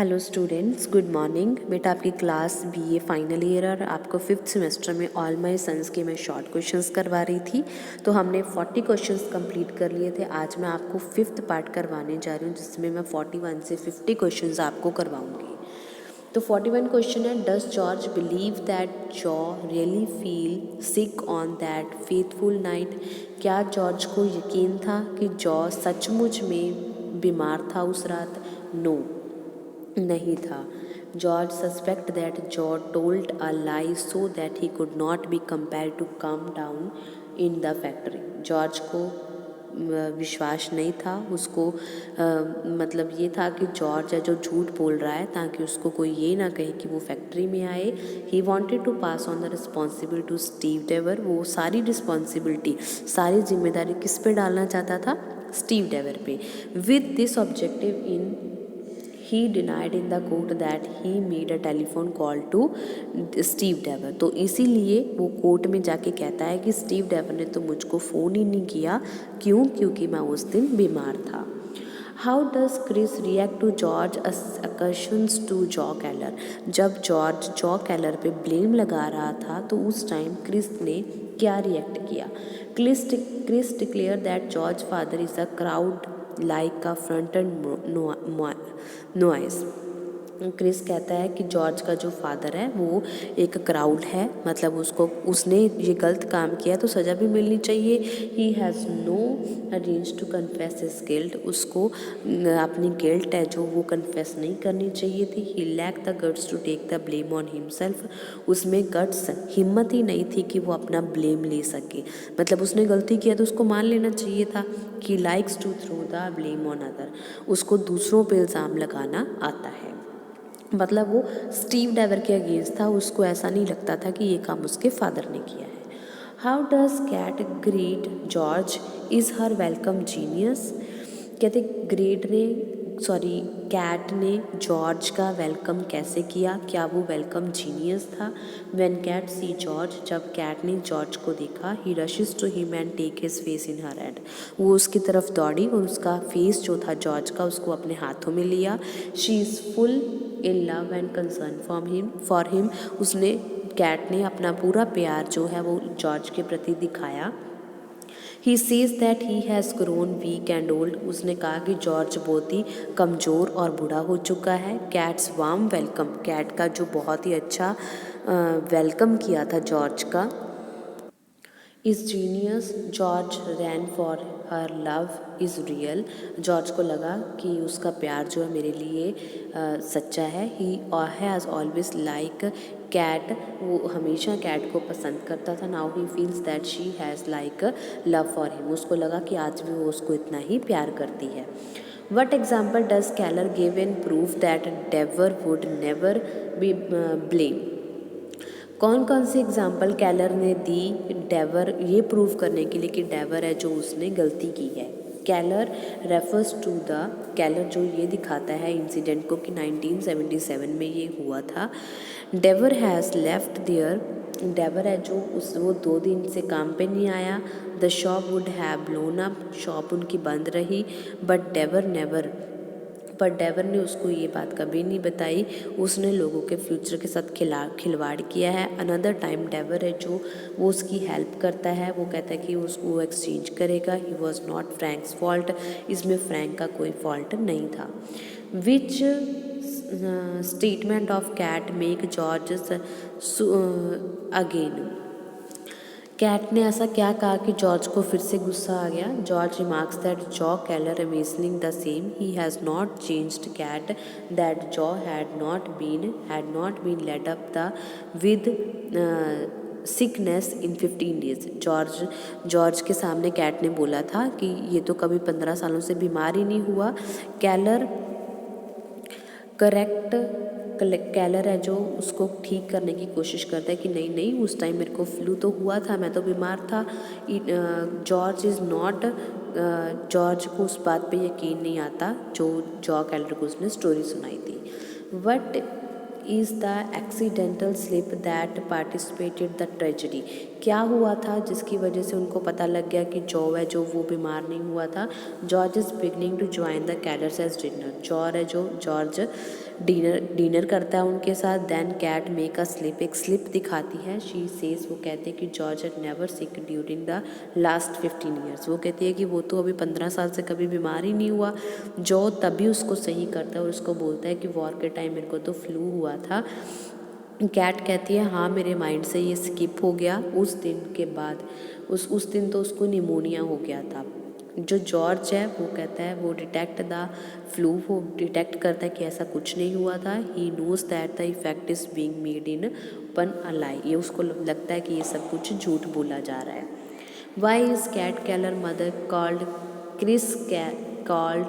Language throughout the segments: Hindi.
Hello students, good morning. बेटा आपकी क्लास बीए फाइनल ईयर और आपको 5th सेमेस्टर में ऑल माय सन्स के मैं शॉर्ट क्वेश्चंस करवा रही थी। तो हमने 40 क्वेश्चंस कंप्लीट कर लिए थे। आज मैं आपको 5th पार्ट करवाने जा रही हूँ, जिसमें मैं 41 से 50 क्वेश्चंस आपको करवाऊँगी। तो 41 क्वेश्चन है, does George believe that jaw really feel sick on that faithful night? क्या जॉर्ज को यकीन था कि जॉ सचमुच में बीमार था उस रात? नो, नहीं था। George suspect that Joe told a lie so that he could not be compare to come down in the factory. George को विश्वास नहीं था, उसको मतलब ये था कि जॉर्ज है जो झूठ बोल रहा है ताकि उसको कोई ये ना कहे कि वो फैक्ट्री में आए। He wanted to pass on the responsibility to Steve Dever. वो सारी रिस्पॉन्सिबिलिटी, सारी जिम्मेदारी किस पे डालना चाहता था? स्टीव डेवर पे। With this objective in he denied in the court that he made a telephone call to Steve Dever. तो इसीलिए वो कोर्ट में जाके कहता है कि स्टीव डेवर ने तो मुझको फ़ोन ही नहीं किया। क्यों? क्योंकि मैं उस दिन बीमार था। How does Chris react to George actions to Joe Keller? जब जॉर्ज जॉ कैलर पे ब्लेम लगा रहा था तो उस टाइम क्रिस ने क्या रिएक्ट किया? Chris declare that George father is a crowd like का फ्रंट एंड नॉइस। क्रिस कहता है कि जॉर्ज का जो फादर है वो एक क्राउड है, मतलब उसने ये गलत काम किया तो सज़ा भी मिलनी चाहिए। He has no arrange to confess his guilt. उसको अपनी गिल्ट है जो वो कन्फेस नहीं करनी चाहिए थी। He lack the guts to take the blame on himself. उसमें गट्स, हिम्मत ही नहीं थी कि वो अपना ब्लेम ले सके। मतलब उसने गलती किया तो उसको मान लेना चाहिए था। He likes to throw the blame on other. उसको दूसरों पे इल्ज़ाम लगाना आता है। मतलब वो स्टीव डेवर के अगेंस्ट था, उसको ऐसा नहीं लगता था कि ये काम उसके फादर ने किया है। How does Kate greet George? Is her welcome genius? कहते कैट ने जॉर्ज का वेलकम कैसे किया? क्या वो वेलकम जीनियस था? व्हेन कैट सी जॉर्ज, जब कैट ने जॉर्ज को देखा, he rushes to him and take his face in her hand. वो उसकी तरफ दौड़ी और उसका फेस जो था जॉर्ज का, उसको अपने हाथों में लिया। She is full in love and concern for him. उसने, कैट ने अपना पूरा प्यार जो है वो जॉर्ज के प्रति दिखाया। He sees that he has grown weak and old. उसने कहा कि जॉर्ज बहुत ही कमज़ोर और बूढ़ा हो चुका है। कैट्स वार्म वेलकम, कैट का जो बहुत ही अच्छा वेलकम किया था जॉर्ज का, is genius. George rain for her love is real. George को लगा कि उसका प्यार जो है मेरे लिए सच्चा है। He has always like Kate. वो हमेशा कैट को पसंद करता था। Now he feels that she has like love for him. उसको लगा कि आज भी वो उसको इतना ही प्यार करती है। What example does Keller give in proof that Dever would never be blame? कौन कौन सी एग्जाम्पल कैलर ने दी डेवर ये प्रूव करने के लिए कि डेवर है जो उसने गलती की है? Keller refers to the, Keller जो ये दिखाता है इंसिडेंट को कि 1977 में ये हुआ था। डेवर हैज़ लेफ्ट देयर, डेवर है जो वो 2 दिन से काम पे नहीं आया। The shop would have blown up, shop उनकी बंद रही। बट डेवर नेवर, पर डेवर ने उसको ये बात कभी नहीं बताई। उसने लोगों के फ्यूचर के साथ खिलवाड़ किया है। अनदर टाइम डेवर है जो वो उसकी हेल्प करता है। वो कहता है कि उसको एक्सचेंज करेगा। He was not Frank's fault. इसमें फ्रैंक का कोई फॉल्ट नहीं था। Which statement of Kate make George again? Kate ने ऐसा क्या कहा कि जॉर्ज को फिर से गुस्सा आ गया? George remarks that Joe Keller amazing the same. He has not changed Kate that Joe had not been laid up the with sickness in 15 days. George के सामने कैट ने बोला था कि ये तो कभी 15 सालों से बीमार ही नहीं हुआ। कैलर कैलर है जो उसको ठीक करने की कोशिश करता है कि नहीं नहीं, उस टाइम मेरे को फ्लू तो हुआ था, मैं तो बीमार था। जॉर्ज इज़ नॉट, जॉर्ज को उस बात पे यकीन नहीं आता जो जॉ कैलर को उसने स्टोरी सुनाई थी। What is the accidental slip that participated the tragedy? क्या हुआ था जिसकी वजह से उनको पता लग गया कि जॉ है जो वो बीमार नहीं हुआ था? George is beginning to join the Kellers as dinner. George dinner करता है उनके साथ। Then Kate make a slip, एक स्लिप दिखाती है। शी सेज, वो कहते हैं कि George had never sick during the last 15 years, वो कहती है कि वो तो अभी 15 साल से कभी बीमार ही नहीं हुआ। जो तभी उसको सही करता है और उसको बोलता है कि वॉर के टाइम मेरे को तो फ्लू हुआ था। कैट कहती है हाँ मेरे माइंड से ये स्किप हो गया। उस दिन के बाद उस दिन तो उसको निमोनिया हो गया था। जो जॉर्ज है वो कहता है, वो डिटेक्ट द फ्लू, वो डिटेक्ट करता है कि ऐसा कुछ नहीं हुआ था। He knows that the effect is being made in pun a लाई, ये उसको लगता है कि ये सब कुछ झूठ बोला जा रहा है। Why is Kate Keller mother called Chris called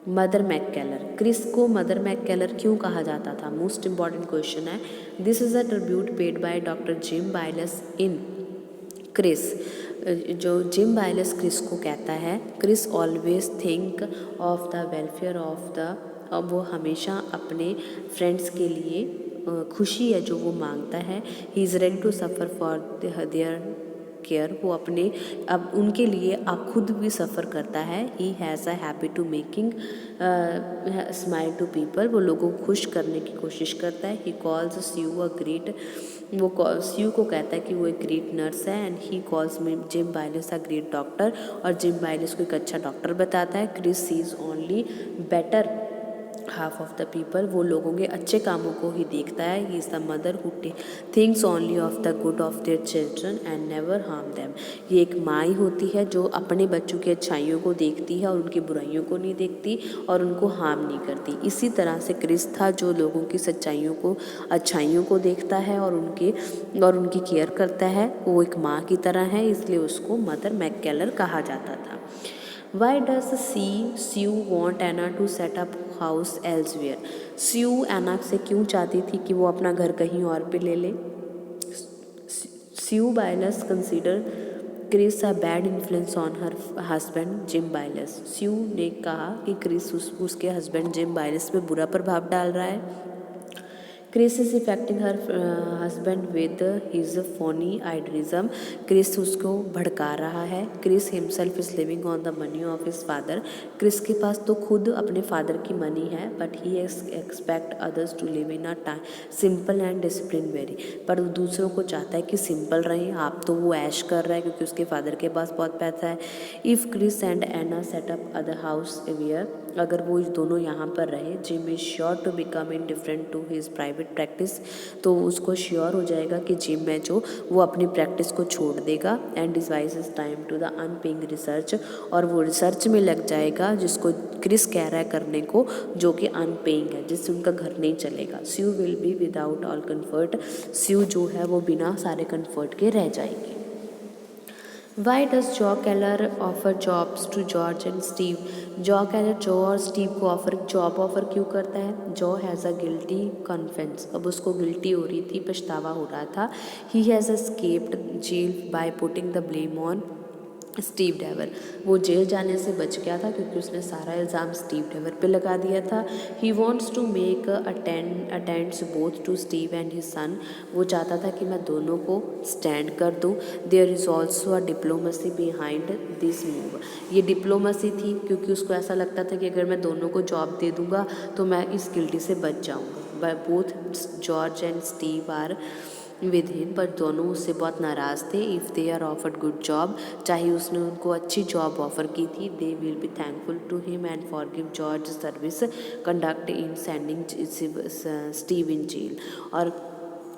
mother McKeller, Chris को मदर मैककेलर क्यों कहा जाता था? मोस्ट इम्पॉर्टेंट क्वेश्चन है। This is a tribute paid by doctor Jim Bayliss in Chris. जो जिम बाइलस क्रिस को कहता है, Chris always think of the welfare of the, अब वो हमेशा अपने फ्रेंड्स के लिए खुशी है जो वो मांगता है। He is ready to suffer for their care, वो अपने अब उनके लिए आप खुद भी सफ़र करता है। He has a habit to making smile to people, वो लोगों को खुश करने की कोशिश करता है। He calls sue a great, वो स्यू को कहता है कि वो एक ग्रेट नर्स है। And he calls Jim Bayliss a great doctor, और जिम बाइलस को एक अच्छा डॉक्टर बताता है। Chris sees only better half of the people, वो लोगों के अच्छे कामों को ही देखता है। He is the mother who thinks only of the good of their children and never harm them, ये एक माँ ही होती है जो अपने बच्चों की अच्छाइयों को देखती है और उनकी बुराइयों को नहीं देखती और उनको हार्म नहीं करती। इसी तरह से क्रिस था जो लोगों की सच्चाइयों को, अच्छाइयों को देखता है और उनकी केयर करता है। वो एक माँ की तरह है, इसलिए उसको मदर मैककेलर कहा जाता था। Why does Sue want Anna to set up house elsewhere? Sue एना से क्यों चाहती थी कि वो अपना घर कहीं और पे ले ले? Sue Bayliss consider Chris a bad influence on her husband Jim Bayliss. Sue ने कहा कि क्रिस उसके हस्बैंड जिम बाइलस पे बुरा प्रभाव डाल रहा है। Chris is effecting her husband with his phony idealism, Chris उसको भड़का रहा है। Chris himself is living on the money of his father, Chris के पास तो खुद अपने फादर की मनी है, but he expect others to live in a simple and discipline very, पर दूसरों को चाहता है कि सिंपल रहें। आप तो वो ऐश कर रहा है क्योंकि उसके फादर के पास बहुत पैसा है। If Chris and Anna set up other house where, अगर वो दोनों यहाँ पर रहे, Jim is sure to become indifferent to his private practice, तो उसको श्योर हो जाएगा कि जिम में जो वो अपनी प्रैक्टिस को छोड़ देगा। And device is time to the unpaying research, और वो रिसर्च में लग जाएगा जिसको क्रिस कह रहा है करने को, जो कि अनपेइंग है, जिससे उनका घर नहीं चलेगा। Sue will be without all comfort, Sue जो है वो बिना सारे कम्फर्ट के रह जाएगी। Why does Joe Keller offer jobs to George and Steve? Joe Keller Joe और स्टीव को जॉब ऑफर क्यों करता है? Joe has a guilty conscience, अब उसको गिल्टी हो रही थी, पछतावा हो रहा था। He has escaped jail by putting the blame on Steve Dever, वो जेल जाने से बच गया था क्योंकि उसने सारा इल्ज़ाम स्टीव डेवर पे लगा दिया था। He wants to make attends both to Steve and his son, वो चाहता था कि मैं दोनों को स्टैंड कर दूँ। There is also a diplomacy behind this move, ये डिप्लोमेसी थी क्योंकि उसको ऐसा लगता था कि अगर मैं दोनों को जॉब दे दूँगा तो मैं इस गिल्टी से बच जाऊँगा। Both George and Steve are with him, पर दोनों उससे बहुत नाराज़ थे। If they are offered good job, चाहे उसने उनको अच्छी जॉब ऑफर की थी, they will be thankful to him and forgive George service conduct in sending Steve in jail, और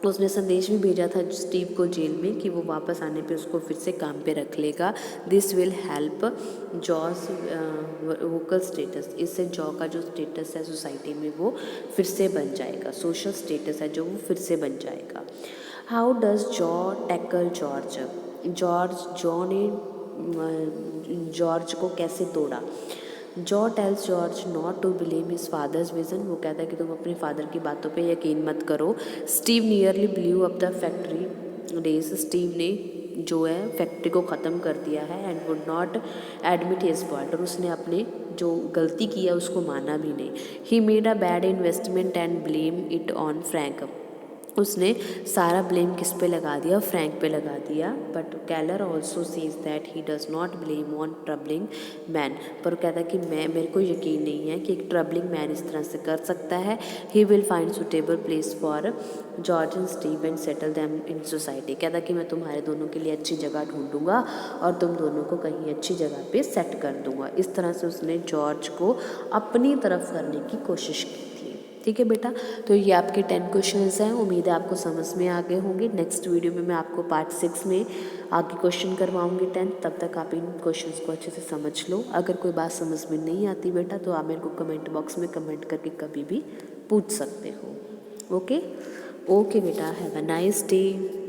उसने संदेश भी भेजा था स्टीव को जेल में कि वो वापस आने पे उसको फिर से काम पे रख लेगा। This will help Joe's vocal status, इससे जॉ का जो स्टेटस है सोसाइटी में वो फिर से बन जाएगा, सोशल स्टेटस है जो वो फिर से बन जाएगा। How does Joe tackle George? Joe ने जॉर्ज को कैसे तोड़ा? Joe tells George not to believe his father's vision, वो कहता है कि तुम अपने फादर की बातों पे यकीन मत करो। Steve nearly blew up the factory days, Steve ने जो है फैक्ट्री को ख़त्म कर दिया है। And would not admit his fault, और उसने अपने जो गलती किया उसको माना भी नहीं। He made a bad investment and blame it on Frank, उसने सारा ब्लेम किस पे लगा दिया, फ्रैंक पे लगा दिया। But Keller also sees that he does not blame on troubling man, पर कहता है कि मेरे को यकीन नहीं है कि एक ट्रबलिंग मैन इस तरह से कर सकता है। He will find suitable place for George and Steve and settle them in society. कहता कि मैं तुम्हारे दोनों के लिए अच्छी जगह ढूंढूंगा और तुम दोनों को कहीं अच्छी जगह पे सेट कर दूंगा। इस तरह से उसने जॉर्ज को अपनी तरफ करने की कोशिश की थी। ठीक है बेटा, तो ये आपके 10 क्वेश्चंस हैं। उम्मीद है आपको समझ में आ गए होंगे। नेक्स्ट वीडियो में मैं आपको पार्ट 6 में आगे क्वेश्चन करवाऊंगी 10। तब तक आप इन क्वेश्चंस को अच्छे से समझ लो। अगर कोई बात समझ में नहीं आती बेटा तो आप मेरे को कमेंट बॉक्स में कमेंट करके कभी भी पूछ सकते हो। ओके ओके बेटा, हैव अ नाइस डे।